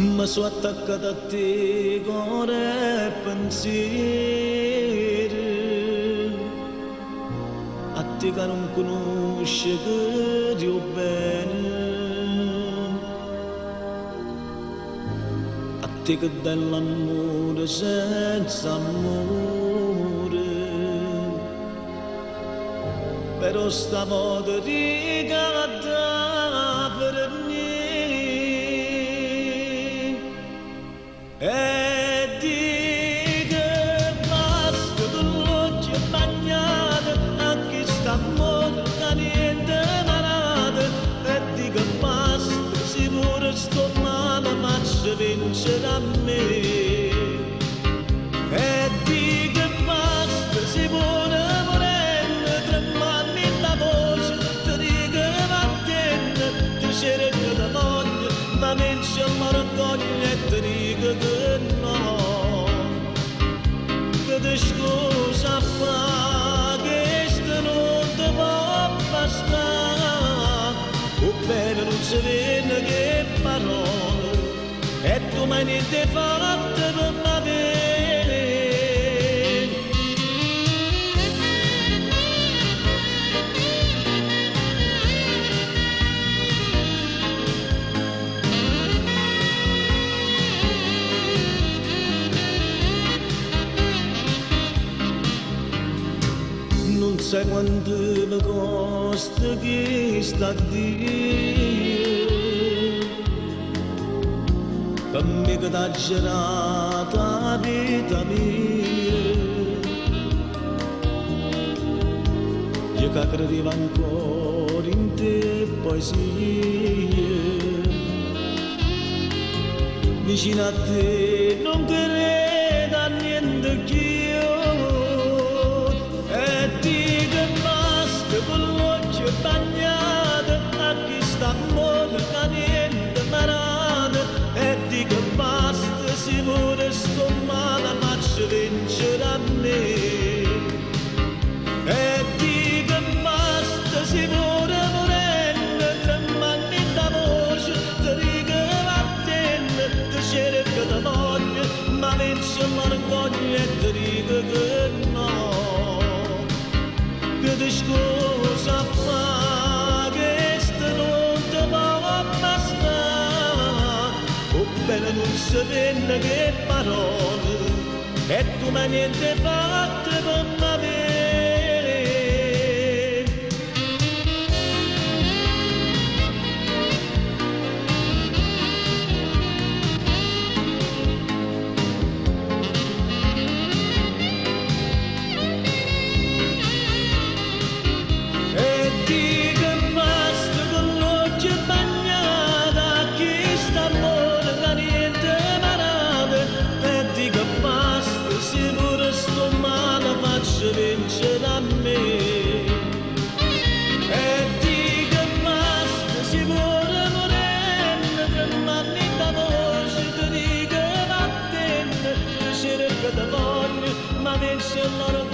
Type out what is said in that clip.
ma sono attaccata a te cuore e pensiero, a te che non conosce che ti ho bene, a te che dai l'amore senza amore, però stavolta ti canta per me. E di che basta con l'occhio bagnato a chi sta morto da niente manato. E di che basta sicuro sto male faccio vincere a me. E di che basta sicuro volendo tremarmi la voce ti dico va bene ti cerco da voglio ma vince l'orgoglio e ti dico che no, che ti scusa fa che sto non ti può bastare, o bene non si vede che parole e tu mai niente fatte per m'avere. Non sai quanto mi costa che sta a dire, per me che t'ha girata la vita mia, io che credevo ancora in te poesie, vicino a te non credo a niente più. Con l'occhio bagnato a chi sta morto da niente marato e di che basta sicuro sto male faccio vincere a me. E di che basta sicuro volendo tremarmi la voce ti dico va bene ti cerco da voglio ma vince l'orgoglio e ti dico che no, che ti scusa fa che sto non ti può bastare, o bene non si vede che parole e tu ma niente fatte per m'avere. Vincere a me e di che basta sicuro morendo tremarmi la voce ti dico va bene ti cerco da voglio ma vince l'ora